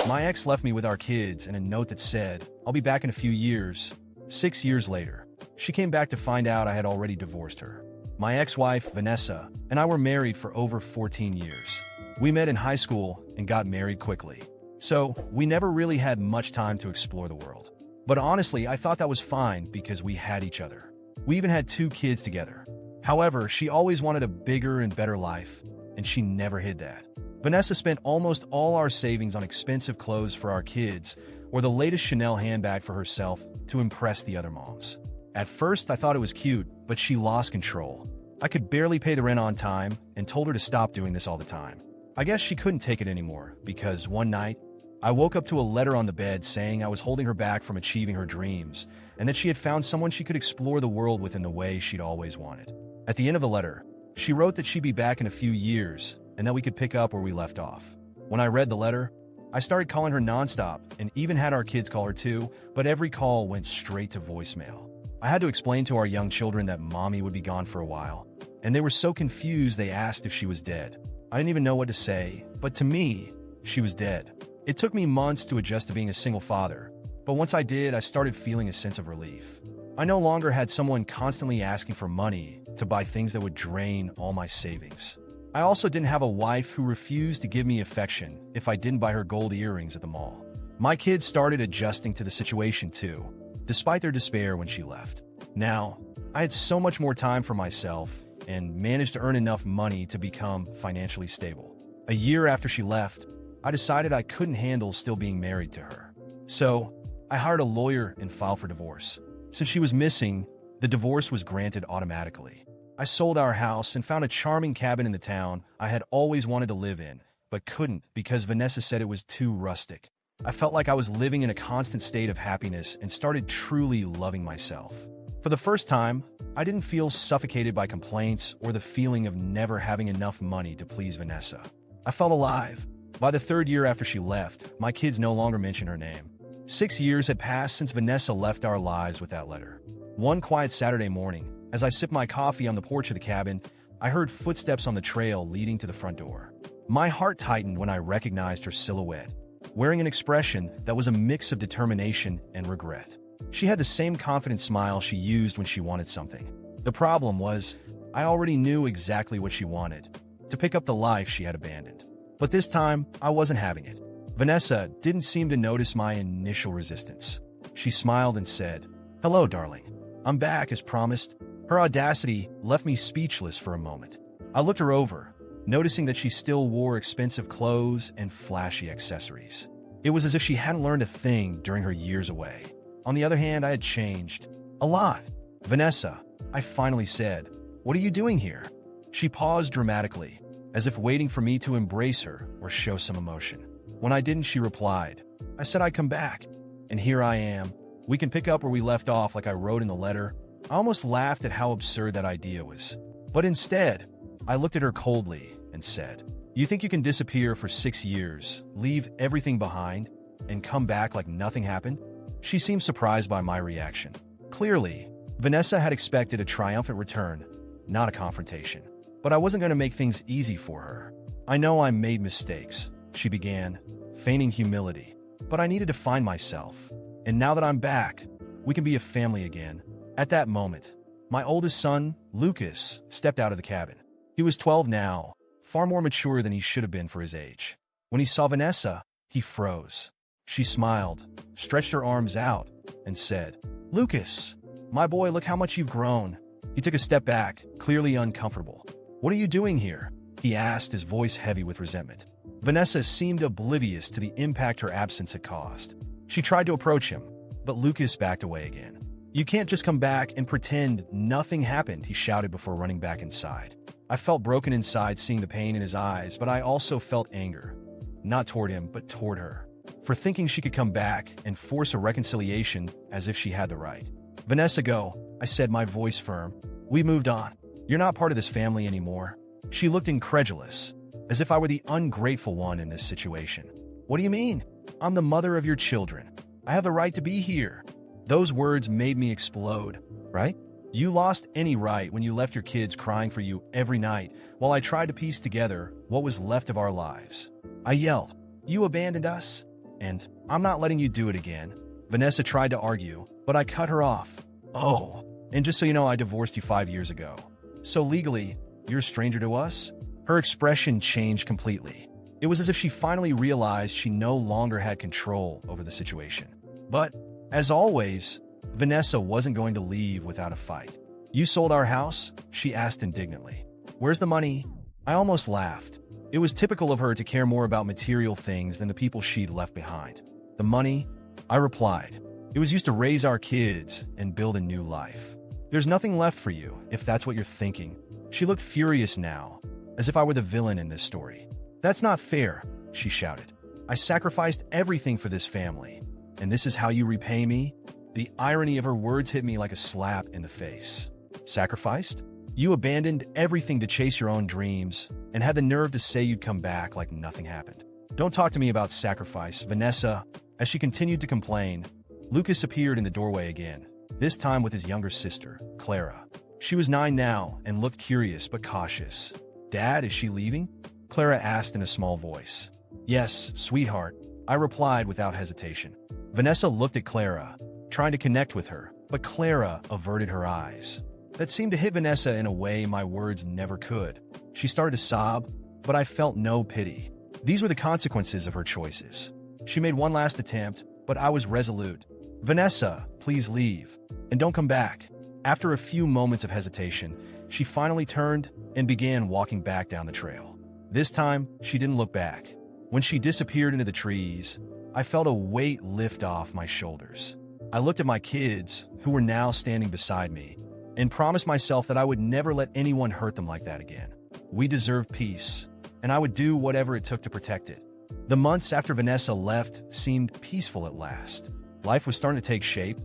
My ex left me with our kids and a note that said, "I'll be back in a few years." 6 years later, she came back to find out I had already divorced her. My ex-wife, Vanessa, and I were married for over 14 years. We met in high school and got married quickly. So, we never really had much time to explore the world. But honestly, I thought that was fine because we had each other. We even had 2 kids together. However, she always wanted a bigger and better life, and she never hid that. Vanessa spent almost all our savings on expensive clothes for our kids or the latest Chanel handbag for herself to impress the other moms. At first, I thought it was cute, but she lost control. I could barely pay the rent on time and told her to stop doing this all the time. I guess she couldn't take it anymore because one night, I woke up to a letter on the bed saying I was holding her back from achieving her dreams and that she had found someone she could explore the world with in the way she'd always wanted. At the end of the letter, she wrote that she'd be back in a few years and that we could pick up where we left off. When I read the letter, I started calling her nonstop and even had our kids call her too, but every call went straight to voicemail. I had to explain to our young children that mommy would be gone for a while, and they were so confused they asked if she was dead. I didn't even know what to say, but to me, she was dead. It took me months to adjust to being a single father, but once I did, I started feeling a sense of relief. I no longer had someone constantly asking for money to buy things that would drain all my savings. I also didn't have a wife who refused to give me affection if I didn't buy her gold earrings at the mall. My kids started adjusting to the situation too, despite their despair when she left. Now, I had so much more time for myself and managed to earn enough money to become financially stable. A year after she left, I decided I couldn't handle still being married to her. So, I hired a lawyer and filed for divorce. Since she was missing, the divorce was granted automatically. I sold our house and found a charming cabin in the town I had always wanted to live in, but couldn't because Vanessa said it was too rustic. I felt like I was living in a constant state of happiness and started truly loving myself. For the first time, I didn't feel suffocated by complaints or the feeling of never having enough money to please Vanessa. I felt alive. By the 3rd year after she left, my kids no longer mentioned her name. 6 years had passed since Vanessa left our lives with that letter. One quiet Saturday morning, as I sipped my coffee on the porch of the cabin, I heard footsteps on the trail leading to the front door. My heart tightened when I recognized her silhouette, wearing an expression that was a mix of determination and regret. She had the same confident smile she used when she wanted something. The problem was, I already knew exactly what she wanted, to pick up the life she had abandoned. But this time, I wasn't having it. Vanessa didn't seem to notice my initial resistance. She smiled and said, "Hello, darling. I'm back as promised." Her audacity left me speechless for a moment. I looked her over, noticing that she still wore expensive clothes and flashy accessories. It was as if she hadn't learned a thing during her years away. On the other hand, I had changed. A lot. "Vanessa," I finally said, "what are you doing here?" She paused dramatically, as if waiting for me to embrace her or show some emotion. When I didn't, she replied, "I said I'd come back, and here I am. We can pick up where we left off like I wrote in the letter." I almost laughed at how absurd that idea was. But instead, I looked at her coldly and said, "You think you can disappear for 6 years, leave everything behind, and come back like nothing happened?" She seemed surprised by my reaction. Clearly, Vanessa had expected a triumphant return, not a confrontation. But I wasn't going to make things easy for her. "I know I made mistakes," she began, feigning humility. "But I needed to find myself. And now that I'm back, we can be a family again." At that moment, my oldest son, Lucas, stepped out of the cabin. He was 12 now, far more mature than he should have been for his age. When he saw Vanessa, he froze. She smiled, stretched her arms out, and said, "Lucas, my boy, look how much you've grown." He took a step back, clearly uncomfortable. "What are you doing here?" he asked, his voice heavy with resentment. Vanessa seemed oblivious to the impact her absence had caused. She tried to approach him, but Lucas backed away again. "You can't just come back and pretend nothing happened," he shouted before running back inside. I felt broken inside seeing the pain in his eyes, but I also felt anger. Not toward him, but toward her. For thinking she could come back and force a reconciliation as if she had the right. "Vanessa, go," I said, my voice firm. "We moved on. You're not part of this family anymore." She looked incredulous, as if I were the ungrateful one in this situation. "What do you mean? I'm the mother of your children. I have the right to be here." Those words made me explode, right? You lost any right when you left your kids crying for you every night while I tried to piece together what was left of our lives. I yelled, "You abandoned us? And I'm not letting you do it again. Vanessa tried to argue, but I cut her off. Oh, and just so you know, I divorced you 5 years ago. So legally, you're a stranger to us? Her expression changed completely. It was as if she finally realized she no longer had control over the situation. But, as always, Vanessa wasn't going to leave without a fight. You sold our house? She asked indignantly. Where's the money? I almost laughed. It was typical of her to care more about material things than the people she'd left behind. The money? I replied. It was used to raise our kids and build a new life. There's nothing left for you, if that's what you're thinking. She looked furious now, as if I were the villain in this story. That's not fair, she shouted. I sacrificed everything for this family, and this is how you repay me? The irony of her words hit me like a slap in the face. Sacrificed? You abandoned everything to chase your own dreams and had the nerve to say you'd come back like nothing happened. Don't talk to me about sacrifice, Vanessa. As she continued to complain, Lucas appeared in the doorway again, this time with his younger sister, Clara. She was 9 now and looked curious but cautious. Dad, is she leaving? Clara asked in a small voice. Yes, sweetheart, I replied without hesitation. Vanessa looked at Clara, trying to connect with her, but Clara averted her eyes. That seemed to hit Vanessa in a way my words never could. She started to sob, but I felt no pity. These were the consequences of her choices. She made one last attempt, but I was resolute. Vanessa, please leave, and don't come back. After a few moments of hesitation, she finally turned and began walking back down the trail. This time, she didn't look back. When she disappeared into the trees, I felt a weight lift off my shoulders. I looked at my kids, who were now standing beside me, and promised myself that I would never let anyone hurt them like that again. We deserved peace, and I would do whatever it took to protect it. The months after Vanessa left seemed peaceful at last. Life was starting to take shape,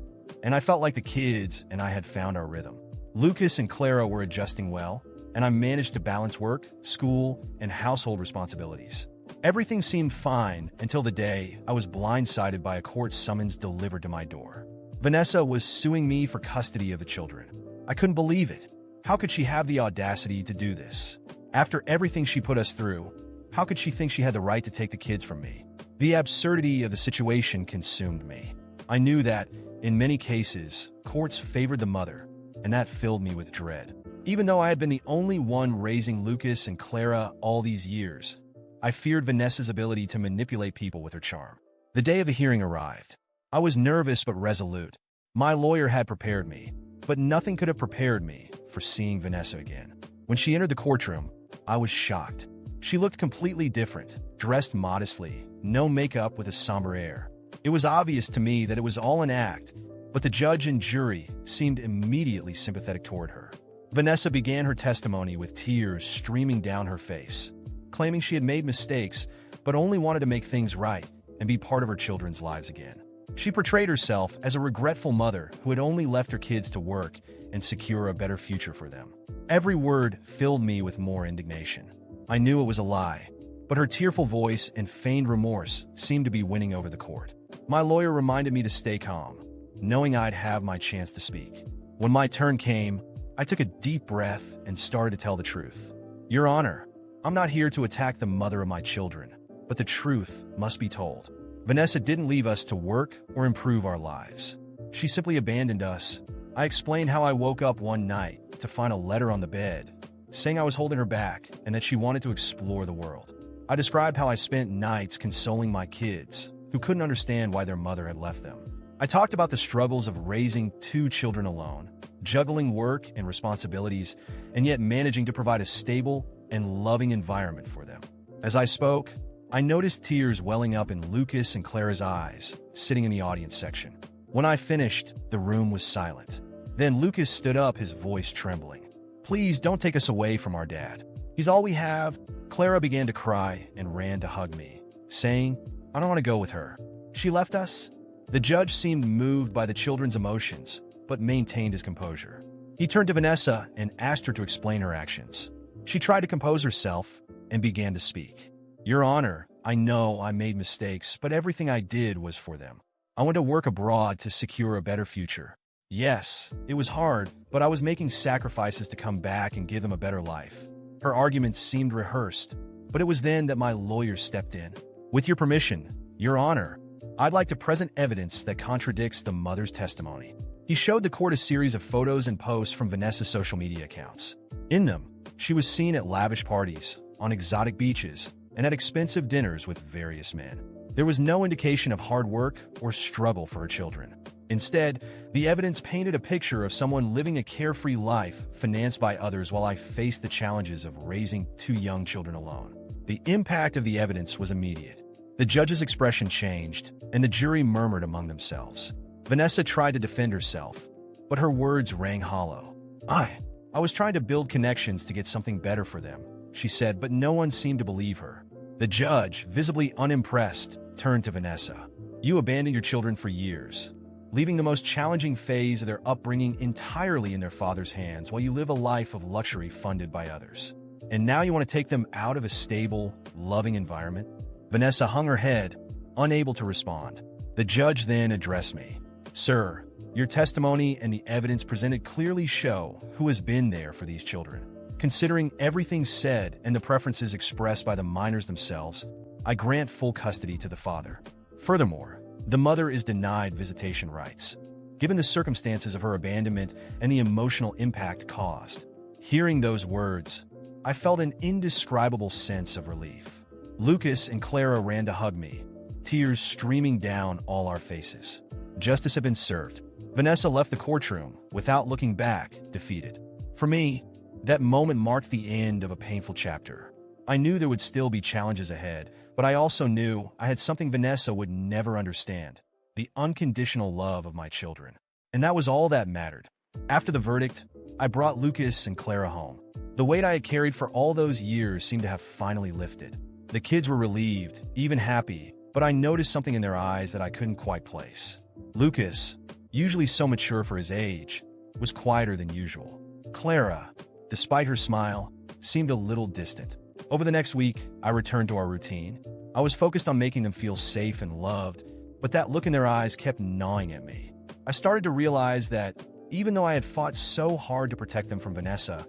and I felt like the kids and I had found our rhythm. Lucas and Clara were adjusting well, and I managed to balance work, school, and household responsibilities. Everything seemed fine until the day I was blindsided by a court summons delivered to my door. Vanessa was suing me for custody of the children. I couldn't believe it. How could she have the audacity to do this? After everything she put us through, how could she think she had the right to take the kids from me? The absurdity of the situation consumed me. I knew that, in many cases, courts favored the mother, and that filled me with dread. Even though I had been the only one raising Lucas and Clara all these years, I feared Vanessa's ability to manipulate people with her charm. The day of the hearing arrived. I was nervous but resolute. My lawyer had prepared me, but nothing could have prepared me for seeing Vanessa again. When she entered the courtroom, I was shocked. She looked completely different, dressed modestly, no makeup with a somber air. It was obvious to me that it was all an act, but the judge and jury seemed immediately sympathetic toward her. Vanessa began her testimony with tears streaming down her face, claiming she had made mistakes, but only wanted to make things right and be part of her children's lives again. She portrayed herself as a regretful mother who had only left her kids to work and secure a better future for them. Every word filled me with more indignation. I knew it was a lie, but her tearful voice and feigned remorse seemed to be winning over the court. My lawyer reminded me to stay calm, knowing I'd have my chance to speak. When my turn came, I took a deep breath and started to tell the truth. Your Honor, I'm not here to attack the mother of my children, but the truth must be told. Vanessa didn't leave us to work or improve our lives. She simply abandoned us. I explained how I woke up one night to find a letter on the bed, saying I was holding her back and that she wanted to explore the world. I described how I spent nights consoling my kids, who couldn't understand why their mother had left them. I talked about the struggles of raising 2 children alone, juggling work and responsibilities, and yet managing to provide a stable and loving environment for them. As I spoke, I noticed tears welling up in Lucas and Clara's eyes, sitting in the audience section. When I finished, the room was silent. Then Lucas stood up, his voice trembling. Please don't take us away from our dad. He's all we have. Clara began to cry and ran to hug me, saying, I don't want to go with her. She left us? The judge seemed moved by the children's emotions, but maintained his composure. He turned to Vanessa and asked her to explain her actions. She tried to compose herself and began to speak. Your Honor, I know I made mistakes, but everything I did was for them. I went to work abroad to secure a better future. Yes, it was hard, but I was making sacrifices to come back and give them a better life. Her arguments seemed rehearsed, but it was then that my lawyer stepped in. With your permission, Your Honor, I'd like to present evidence that contradicts the mother's testimony. He showed the court a series of photos and posts from Vanessa's social media accounts. In them, she was seen at lavish parties, on exotic beaches, and at expensive dinners with various men. There was no indication of hard work or struggle for her children. Instead, the evidence painted a picture of someone living a carefree life financed by others while I faced the challenges of raising two young children alone. The impact of the evidence was immediate. The judge's expression changed, and the jury murmured among themselves. Vanessa tried to defend herself, but her words rang hollow. I was trying to build connections to get something better for them, she said, but no one seemed to believe her. The judge, visibly unimpressed, turned to Vanessa. You abandoned your children for years, leaving the most challenging phase of their upbringing entirely in their father's hands while you live a life of luxury funded by others. And now you want to take them out of a stable, loving environment? Vanessa hung her head, unable to respond. The judge then addressed me. Sir, your testimony and the evidence presented clearly show who has been there for these children. Considering everything said and the preferences expressed by the minors themselves, I grant full custody to the father. Furthermore, the mother is denied visitation rights, given the circumstances of her abandonment and the emotional impact caused. Hearing those words, I felt an indescribable sense of relief. Lucas and Clara ran to hug me, tears streaming down all our faces. Justice had been served. Vanessa left the courtroom without looking back, defeated. For me, that moment marked the end of a painful chapter. I knew there would still be challenges ahead, but I also knew I had something Vanessa would never understand: the unconditional love of my children. And that was all that mattered. After the verdict, I brought Lucas and Clara home. The weight I had carried for all those years seemed to have finally lifted. The kids were relieved, even happy, but I noticed something in their eyes that I couldn't quite place. Lucas, usually so mature for his age, was quieter than usual. Clara, despite her smile, seemed a little distant. Over the next week, I returned to our routine. I was focused on making them feel safe and loved, but that look in their eyes kept gnawing at me. I started to realize that, even though I had fought so hard to protect them from Vanessa,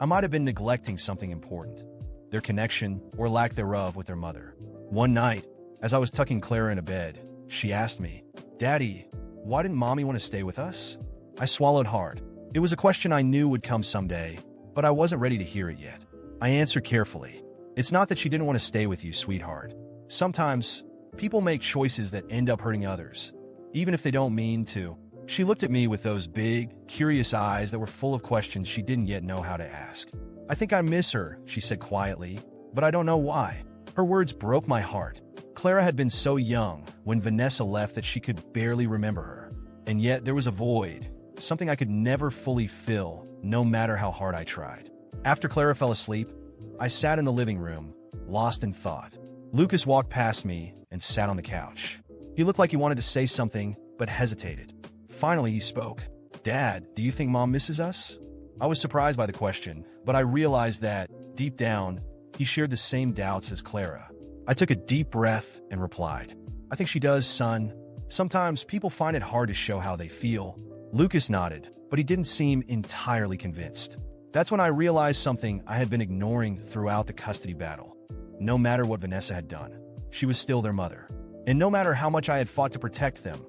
I might have been neglecting something important: their connection, or lack thereof, with their mother. One night, as I was tucking Clara into bed, she asked me, "Daddy, why didn't Mommy want to stay with us?" I swallowed hard. It was a question I knew would come someday, but I wasn't ready to hear it yet. I answered carefully, "It's not that she didn't want to stay with you, sweetheart. Sometimes, people make choices that end up hurting others, even if they don't mean to." She looked at me with those big, curious eyes that were full of questions she didn't yet know how to ask. "I think I miss her," she said quietly, "but I don't know why." Her words broke my heart. Clara had been so young when Vanessa left that she could barely remember her. And yet there was a void, something I could never fully fill, no matter how hard I tried. After Clara fell asleep, I sat in the living room, lost in thought. Lucas walked past me and sat on the couch. He looked like he wanted to say something, but hesitated. Finally, he spoke. "Dad, do you think Mom misses us?" I was surprised by the question, but I realized that, deep down, he shared the same doubts as Clara. I took a deep breath and replied, "I think she does, son. Sometimes people find it hard to show how they feel." Lucas nodded, but he didn't seem entirely convinced. That's when I realized something I had been ignoring throughout the custody battle. No matter what Vanessa had done, she was still their mother. And no matter how much I had fought to protect them,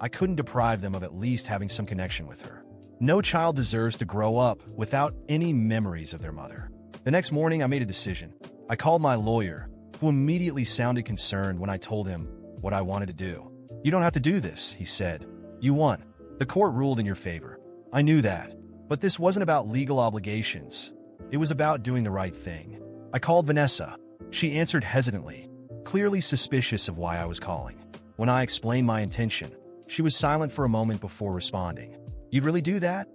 I couldn't deprive them of at least having some connection with her. No child deserves to grow up without any memories of their mother. The next morning, I made a decision. I called my lawyer, who immediately sounded concerned when I told him what I wanted to do. "You don't have to do this," he said. "You won. The court ruled in your favor." I knew that, but this wasn't about legal obligations. It was about doing the right thing. I called Vanessa. She answered hesitantly, clearly suspicious of why I was calling. When I explained my intention, she was silent for a moment before responding. "You'd really do that?"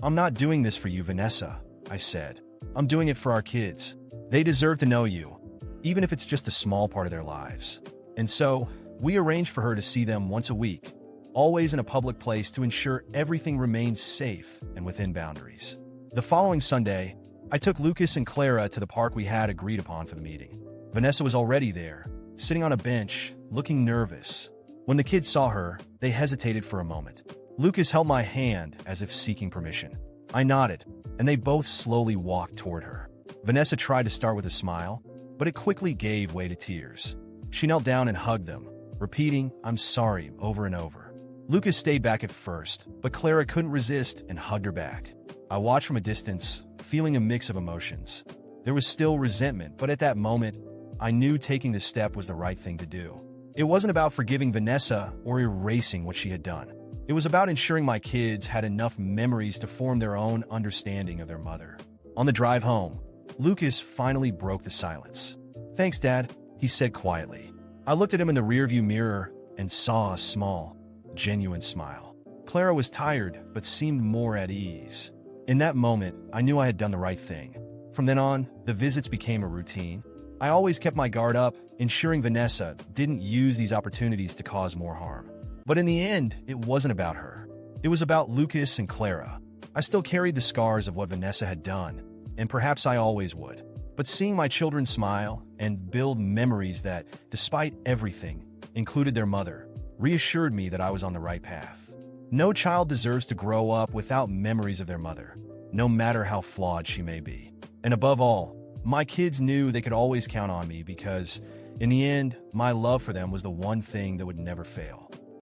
"I'm not doing this for you, Vanessa," I said. "I'm doing it for our kids. They deserve to know you, even if it's just a small part of their lives." And so, we arranged for her to see them once a week, always in a public place, to ensure everything remained safe and within boundaries. The following Sunday, I took Lucas and Clara to the park we had agreed upon for the meeting. Vanessa was already there, sitting on a bench, looking nervous. When the kids saw her, they hesitated for a moment. Lucas held my hand as if seeking permission. I nodded, and they both slowly walked toward her. Vanessa tried to start with a smile, but it quickly gave way to tears. She knelt down and hugged them, repeating, "I'm sorry," over and over. Lucas stayed back at first, but Clara couldn't resist and hugged her back. I watched from a distance, feeling a mix of emotions. There was still resentment, but at that moment, I knew taking this step was the right thing to do. It wasn't about forgiving Vanessa or erasing what she had done. It was about ensuring my kids had enough memories to form their own understanding of their mother. On the drive home, Lucas finally broke the silence. "Thanks, Dad," he said quietly. I looked at him in the rearview mirror and saw a small, genuine smile. Clara was tired, but seemed more at ease. In that moment, I knew I had done the right thing. From then on, the visits became a routine. I always kept my guard up, ensuring Vanessa didn't use these opportunities to cause more harm. But in the end, it wasn't about her. It was about Lucas and Clara. I still carried the scars of what Vanessa had done, and perhaps I always would. But seeing my children smile and build memories that, despite everything, included their mother, reassured me that I was on the right path. No child deserves to grow up without memories of their mother, no matter how flawed she may be. And above all, my kids knew they could always count on me because, in the end, my love for them was the one thing that would never fail.